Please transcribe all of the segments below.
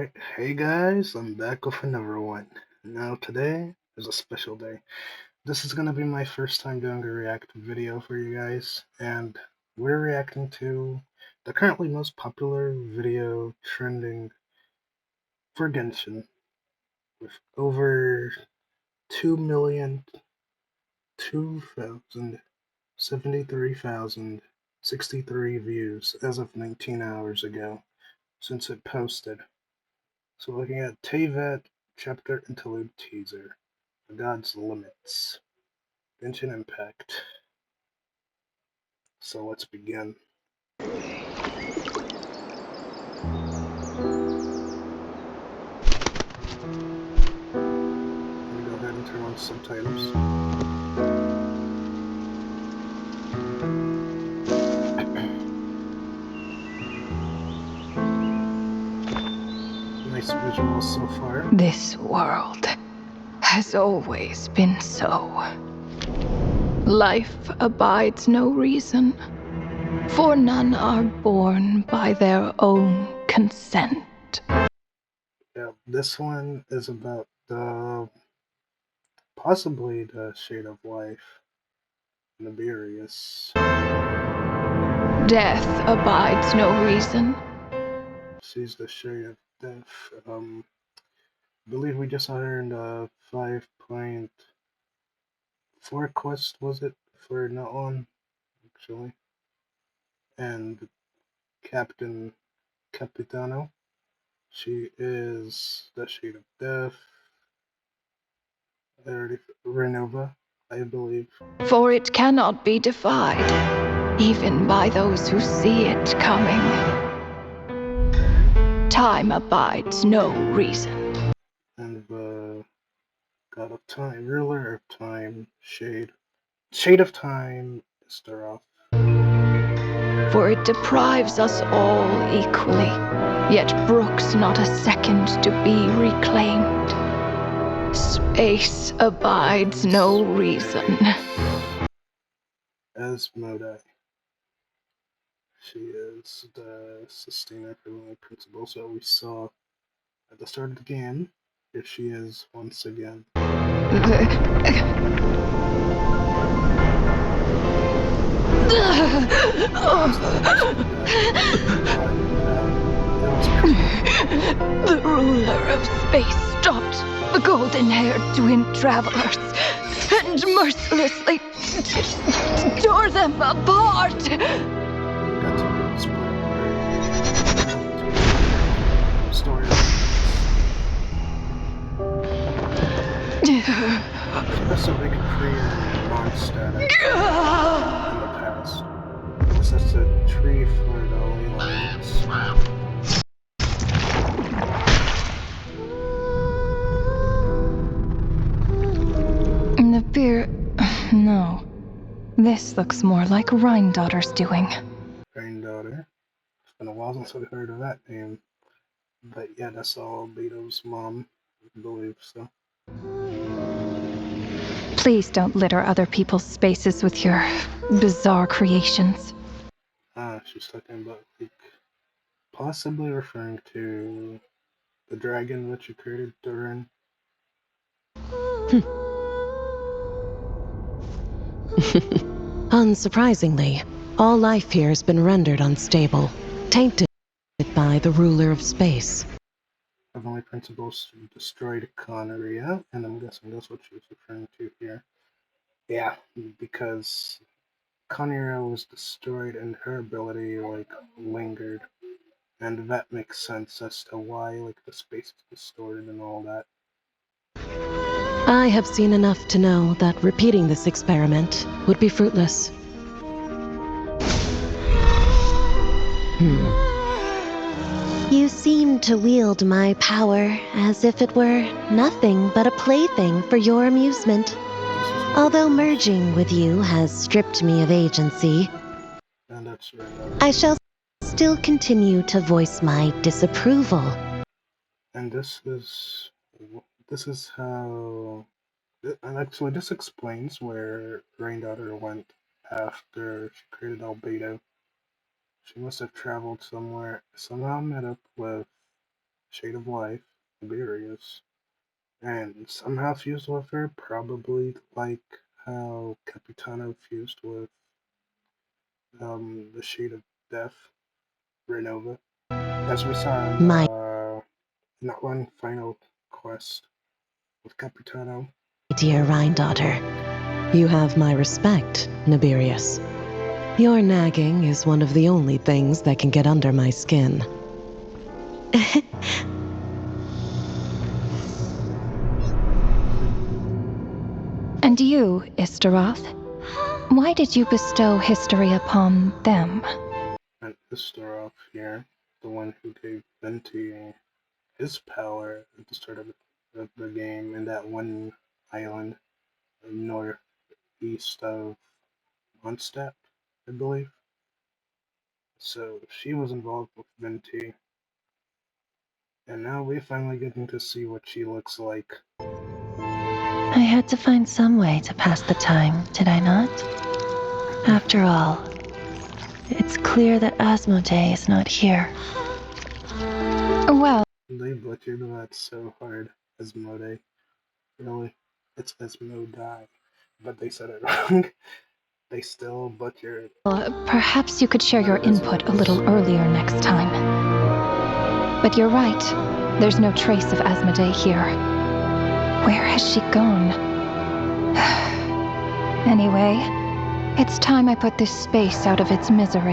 Alright, hey guys, I'm back with another one. Now today is a special day. This is gonna be my first time doing a react video for you guys, and we're reacting to the currently most popular video trending for Genshin, with over 2,073,063 views as of 19 hours ago since it posted. So looking at Tevat Chapter Interlude Teaser, The God's Limits, Genshin Impact. So let's begin. I'm gonna go ahead and turn on subtitles. Nice visuals so far. This world has always been so. Life abides no reason, for none are born by their own consent. Yeah, this one is about possibly the shade of life, Nibirius. Death abides no reason. She's the shade of death. I believe we just earned 5.4 quest, was it, for not one, actually. And Captain Capitano. She is the Shade of Death. Renova, I believe. For it cannot be defied, even by those who see it coming. Time abides no reason. And the God of Time, Ruler of Time, Shade of Time, Staroth. For it deprives us all equally, yet brooks not a second to be reclaimed. Space abides no reason. Asmodai. She is the sustainer for the principle, so we saw at the start of the game. Here she is once again. The ruler of space stopped the golden-haired twin travelers and mercilessly tore them apart. So they could create non-static in the past. Unless that's a tree for the only lines. The beer... No. This looks more like Rhine-Daughter's doing. Granddaughter. It's been a while since I've heard of that name. But yeah, that's all Beto's mom, I believe so. Please don't litter other people's spaces with your bizarre creations. She's talking about, like, possibly referring to the dragon that you created, Durin. Unsurprisingly, all life here has been rendered unstable, tainted by the ruler of space. Heavenly Principles destroyed Conneria, and I'm guessing that's what she was referring to here. Yeah, because Conneria was destroyed and her ability, like, lingered. And that makes sense as to why, like, the space is distorted and all that. I have seen enough to know that repeating this experiment would be fruitless. You seem to wield my power as if it were nothing but a plaything for your amusement. Although merging with you has stripped me of agency, And that's right. I shall still continue to voice my disapproval. And this is how, and actually this explains where Granddaughter went after she created Albedo. She must have traveled somewhere, somehow met up with Shade of Life, Tiberius, and somehow fused with her, probably like how Capitano fused with the Shade of Death, Renova, as we saw in My not one final quest with Capitano. dear Rhine daughter, you have my respect, Nibirius. Your nagging is one of the only things that can get under my skin. And you, Istaroth, why did you bestow history upon them? And Istarov here, the one who gave Venti his power at the start of the game in that one island northeast of Mondstadt, I believe. So she was involved with Venti, and now we're finally getting to see what she looks like. I had to find some way to pass the time, did I not? After all, it's clear that Asmodee is not here. Well, They butchered that so hard, Asmodee. Really, it's Asmodee, but they said it wrong. They still butchered. perhaps you could share But your it is what input it a little is. earlier next time. But you're right. There's no trace of Asmodee here. Where has she gone? Anyway, it's time I put this space out of its misery.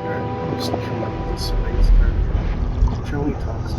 Alright, just killing the space earth. Truly toxic.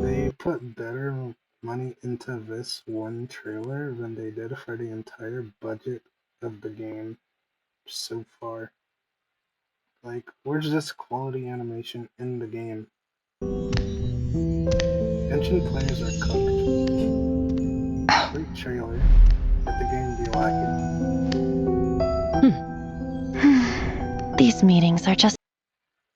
They put better money into this one trailer than they did for the entire budget of the game so far. Like, where's this quality animation in the game? Genshin players are cooked. Great trailer, but the game be lacking. These meetings are just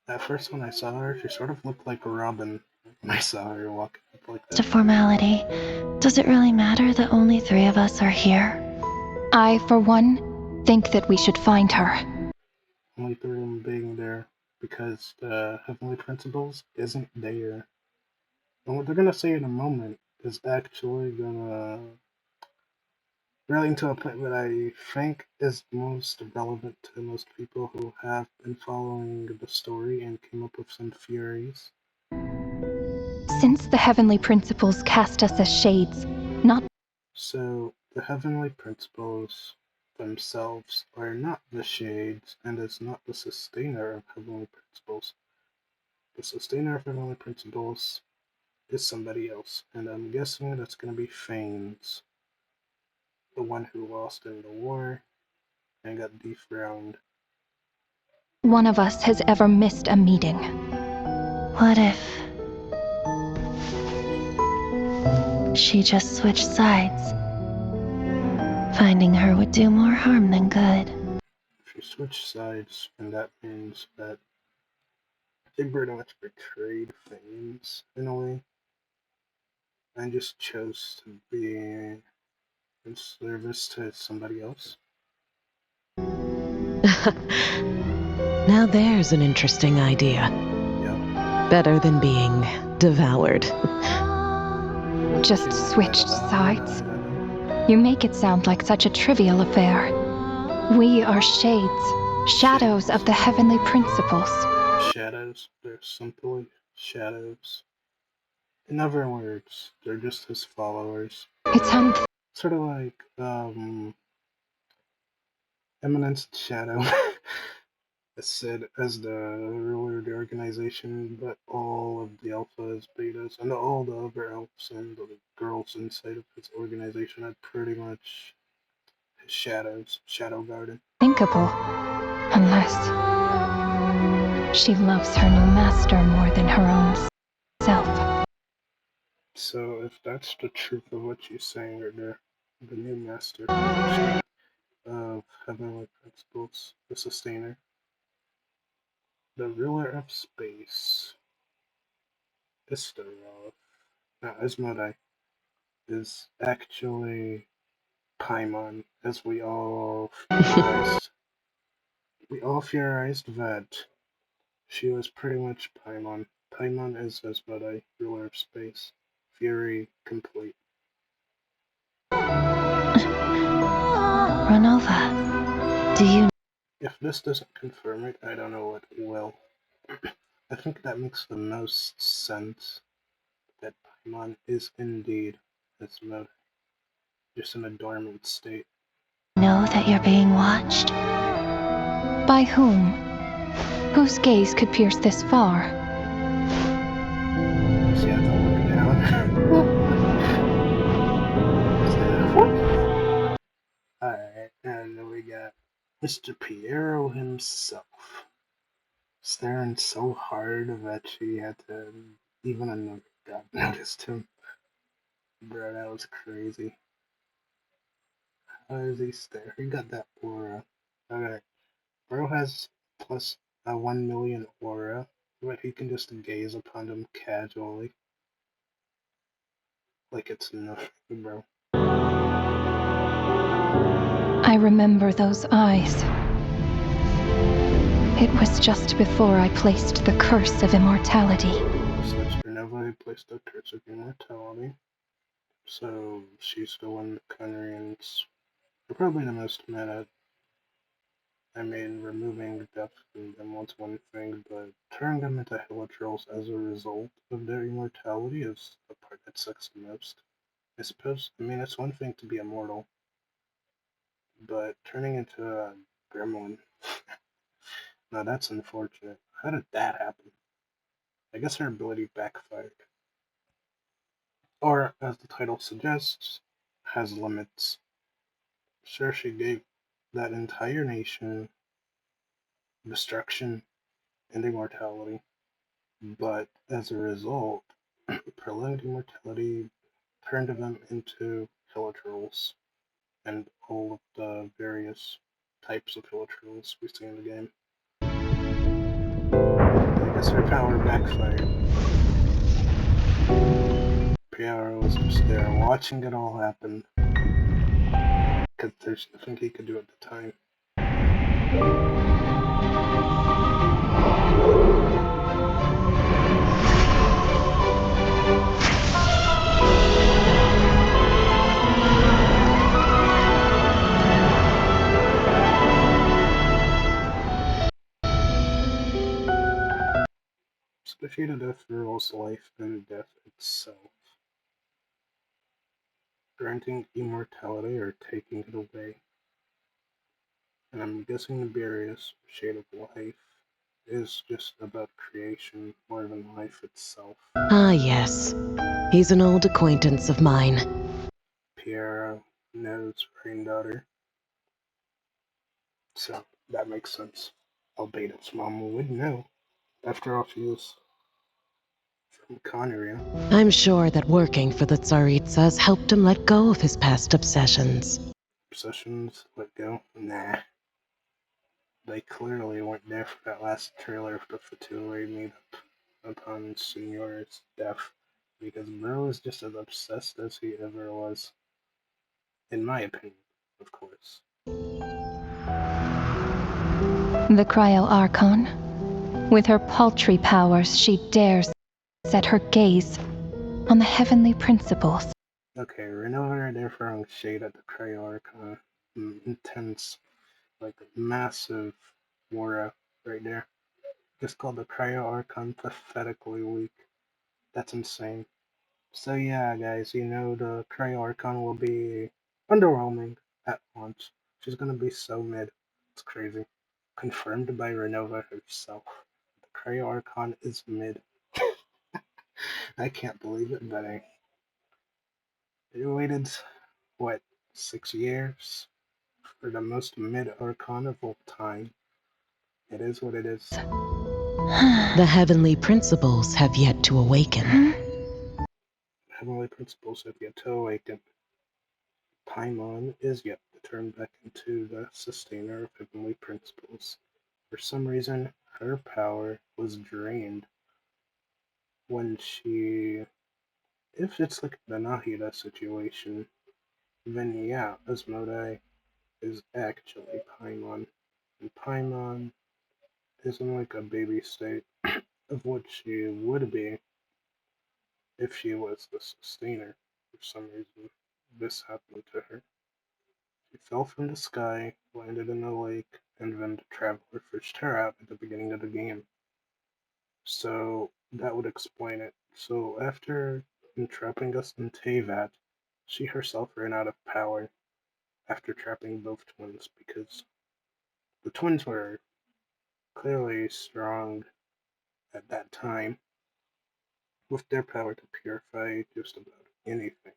At first when I saw her, she sort of looked like Robin when I saw her walking up like a that. formality. Does it really matter that only 3 of us are here? I, for one, think that we should find her. Only three of them being there because the Heavenly Principles isn't there. And what they're gonna say in a moment is actually gonna relate to a point that I think is most relevant to most people who have been following the story and came up with some theories. Since the heavenly principles cast us as shades, not So the Heavenly Principles themselves are not the shades and is not the sustainer of Heavenly Principles. The sustainer of Heavenly Principles is somebody else, and I'm guessing that's gonna be Fanes, the one who lost in the war and got dethroned. one of us has ever missed a meeting. What if she just switched sides? Finding her would do more harm than good. If you switch sides, and that means that they pretty much betrayed Fanes in a way, and just chose to be in service to somebody else. Now there's an interesting idea. Yeah. Better than being devoured. Just switched sides? You make it sound like such a trivial affair. We are shades, shadows of the heavenly principles. Shadows. They're simply shadows. In other words, they're just his followers. It's Sort of like Eminence Shadow is said as the ruler of the organization, but all of the alphas, betas, and all the other elves and the girls inside of his organization are pretty much his shadows, Shadow Garden. unthinkable. Unless she loves her new master more than her own self. So if that's the truth of what you're saying, or the new master of heavenly principles, the sustainer, the ruler of space, Istaroth, Asmodai, is actually Paimon, as we all theorized We all theorized that she was pretty much Paimon. Paimon is Asmodai, ruler of space. Fury complete. Ranova, do you... If this doesn't confirm it, I don't know what will. I think that makes the most sense, that Paimon is indeed Asmodai, just in a dormant state. know that you're being watched? By whom? Whose gaze could pierce this far? She had to look down. Alright, and then we got Mr. Piero himself, staring so hard that she had to, even another god noticed him. Bro, that was crazy. How does he stare? He got that aura. Okay, bro has plus a 1 million aura, but he can just gaze upon them casually. Like it's nothing, bro. I remember those eyes. It was just before I placed the curse of immortality. So that's Renova who placed the curse of immortality. So she's the one that Conrians are probably the most meta. I mean, removing death from them was one thing, but turning them into hilitrolls as a result of their immortality is the part that sucks the most. I suppose, I mean, it's one thing to be immortal, but turning into a gremlin, now that's unfortunate. How did that happen? I guess her ability backfired. Or, as the title suggests, has limits. Sure, she gave that entire nation destruction and immortality, but as a result, prolonged immortality turned them into hilitrolls and all of the various types of hilitrolls we see in the game. I guess her power backfired. Piero was just there watching it all happen, because there's nothing he could do at the time. So defeated death rules life and death itself, granting immortality or taking it away. And I'm guessing Nibirius, Shade of Life, is just about creation more than life itself. Ah, yes. He's an old acquaintance of mine. Piero knows Raindaughter, so that makes sense. Albeit its mom would know. After all, she was from Conneria. I'm sure that working for the Tsaritsas helped him let go of his past obsessions. Obsessions, let go? Nah. They clearly weren't there for that last trailer of the Fatui meetup upon Signora's death, because Bro is just as obsessed as he ever was. In my opinion, of course. The Cryo Archon. With her paltry powers, she dares set her gaze on the heavenly principles. Okay, Renova, they're throwing shade at the Cryo Archon. Intense, like massive aura right there. Just called the Cryo Archon pathetically weak. That's insane. So yeah, guys, you know the Cryo Archon will be underwhelming at launch. She's gonna be so mid. It's crazy. Confirmed by Renova herself. The Cryo Archon is mid. I can't believe it, but I waited, what, 6 years for the most mid Archon of all time. It is what it is. The heavenly principles have yet to awaken. Heavenly principles have yet to awaken. Paimon is yet to turn back into the sustainer of heavenly principles. For some reason, her power was drained when she. If it's like the Nahida situation, then yeah, Asmodai is actually Paimon, and Paimon is in like a baby state of what she would be if she was the sustainer. For some reason, this happened to her. She fell from the sky, landed in a lake, and then the traveler fished her out at the beginning of the game. So that would explain it. So after entrapping us in Teyvat, she herself ran out of power after trapping both twins because the twins were clearly strong at that time with their power to purify just about anything.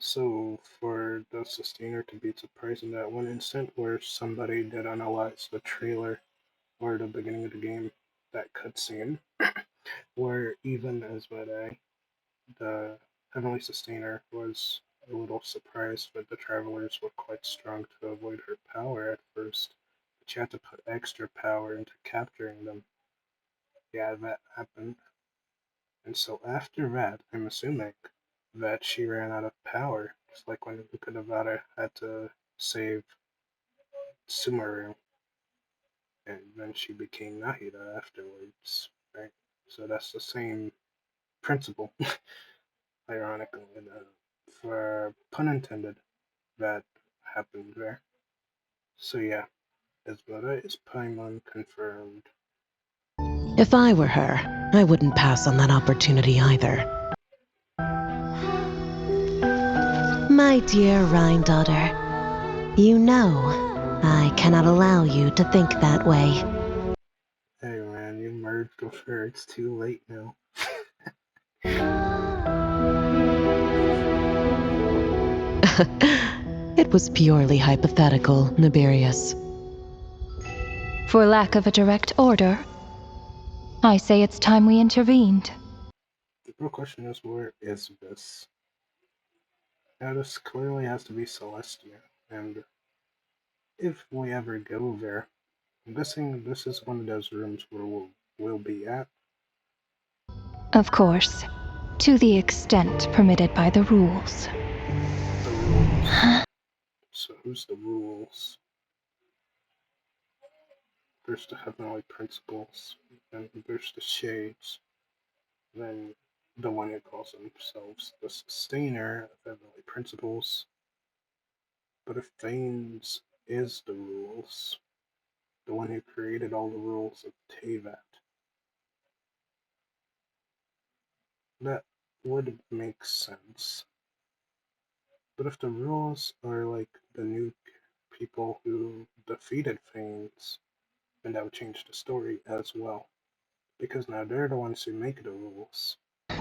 So for the sustainer to be surprised in that one instant where somebody did analyze the trailer or the beginning of the game, that cutscene, where even Asmodai, the heavenly sustainer, was a little surprised that the travelers were quite strong to avoid her power at first, but she had to put extra power into capturing them. Yeah, that happened. And so after that, I'm assuming that she ran out of power, just like when Ukadavara had to save Sumeru, and then she became Nahida afterwards, right? So that's the same principle, ironically, for pun intended, that happened there. So yeah, Esmeralda is Paimon confirmed. If I were her, I wouldn't pass on that opportunity either. My dear Rhine daughter, you know I cannot allow you to think that way. Hey man, you merged with her, it's too late now. It was purely hypothetical, Nibirius. For lack of a direct order, I say it's time we intervened. The real question is, where is this? Now this clearly has to be Celestia, and if we ever go there, I'm guessing this is one of those rooms where we'll be at. Of course, to the extent permitted by the rules. The rules. So who's the rules? There's the heavenly principles, then there's the shades, then the one who calls themselves the sustainer of heavenly principles. But if Thanes is the rules, the one who created all the rules of Teyvat, that would make sense. But if the rules are like the new people who defeated Thanes, then that would change the story as well. Because now they're the ones who make the rules. We're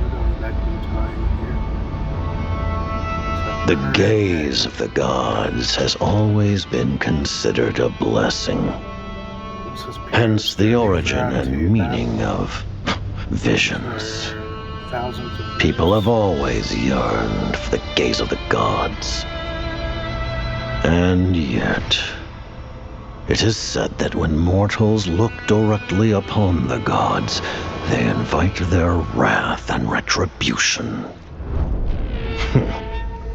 going back in time here. The gaze of the gods has always been considered a blessing. Hence the origin and meaning of visions. People have always yearned for the gaze of the gods. And yet, it is said that when mortals look directly upon the gods, they invite their wrath and retribution.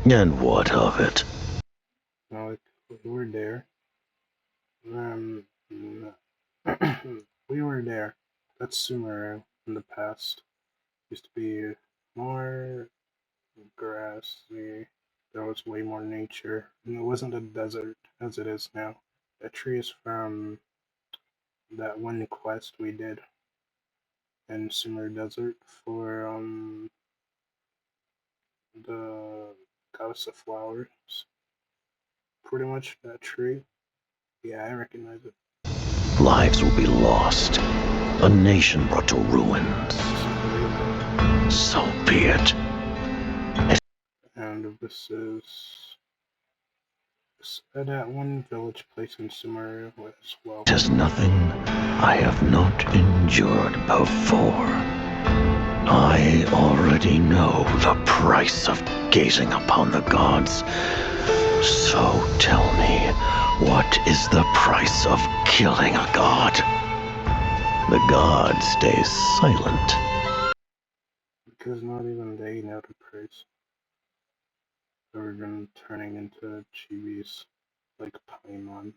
And what of it? Well, we were there. We were there. That's Sumeru in the past. Used to be more grassy. There was way more nature. And it wasn't a desert as it is now. The trees from that one quest we did in Sumeru Desert for the Goddess of Flowers. Pretty much that tree. Yeah, I recognize it. Lives will be lost. A nation brought to ruins. So be it. And this is that one village place in Sumeru as well. It is nothing I have not endured before. I already know the price of gazing upon the gods. So tell me, what is the price of killing a god? The god stays silent. because not even they know the price. They're even turning into chibis like Paimon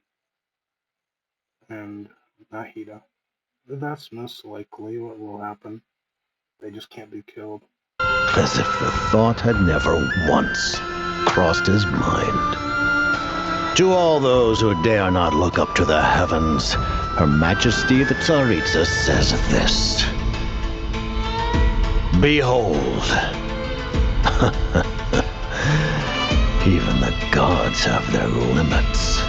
and Nahida. That's most likely what will happen. They just can't be killed. As if the thought had never once crossed his mind. To all those who dare not look up to the heavens, Her Majesty the Tsaritsa says this. Behold, even the gods have their limits.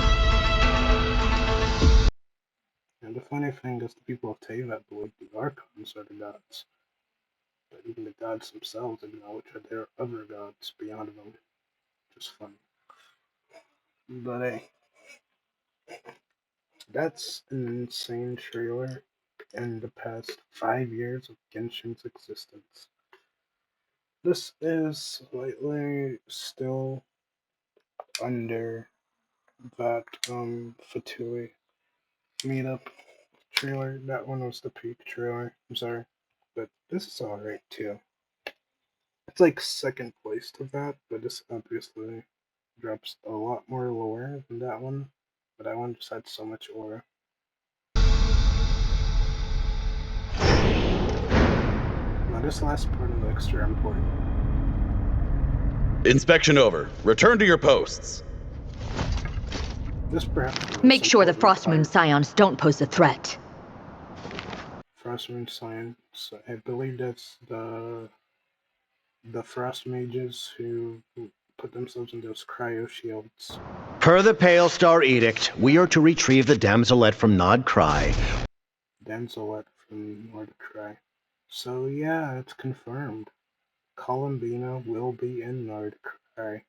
And the funny thing is the people of Teyvat believe the Archons are the gods. But even the gods themselves acknowledge that there are other gods beyond them. Just funny. But hey, that's an insane trailer in the past 5 years of Genshin's existence. This is slightly still under that Fatui meetup trailer. That one was the peak trailer. I'm sorry. But this is alright too. It's like second place to that, but this obviously drops a lot more lore than that one. But that one just had so much aura. Now this last part is extra important. Inspection over. Return to your posts. This perhaps Make sure the Frostmoon Scions don't pose a threat. Frostmoon Scion, so I believe that's the Frost Mages who put themselves in those cryo shields. Per the Pale Star Edict, we are to retrieve the damselette from Nod Cry. Damselette from Nordcry. So yeah, it's confirmed. Columbina will be in Nordcry.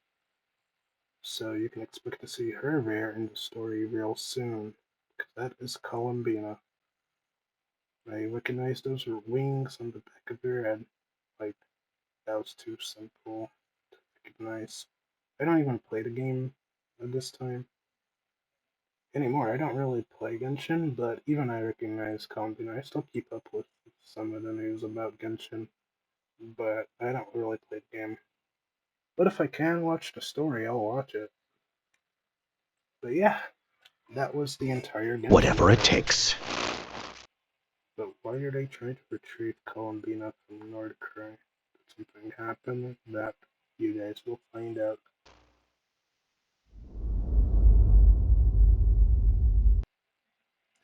So you can expect to see her there in the story real soon. Because that is Columbina. I recognize those wings on the back of her head. Like, that was too simple to recognize. I don't even play the game at this time anymore. I don't really play Genshin, but even I recognize Columbina. I still keep up with some of the news about Genshin, but I don't really play the game. But if I can watch the story, I'll watch it. But yeah, that was the entire Genshin. Whatever it takes. But why are they trying to retrieve Columbina from Nordcry? Did something happen? That you guys will find out.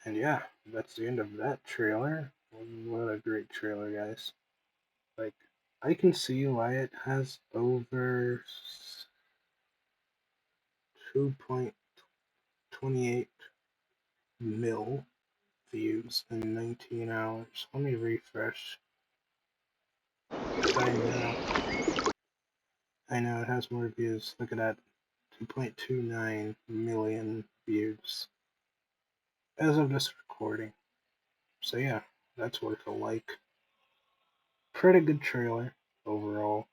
And yeah, that's the end of that trailer. What a great trailer, guys. Like, I can see why it has over 2.28 mil views in 19 hours. Let me refresh. I know it has more views. Look at that. 2.29 million views as of this recording. So yeah, that's worth a like. Pretty good trailer overall.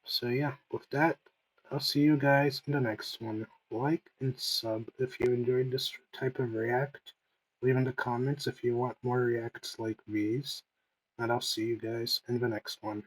So yeah, with that, I'll see you guys in the next one. Like and sub if you enjoyed this type of react. Leave in the comments if you want more reacts like these. And I'll see you guys in the next one.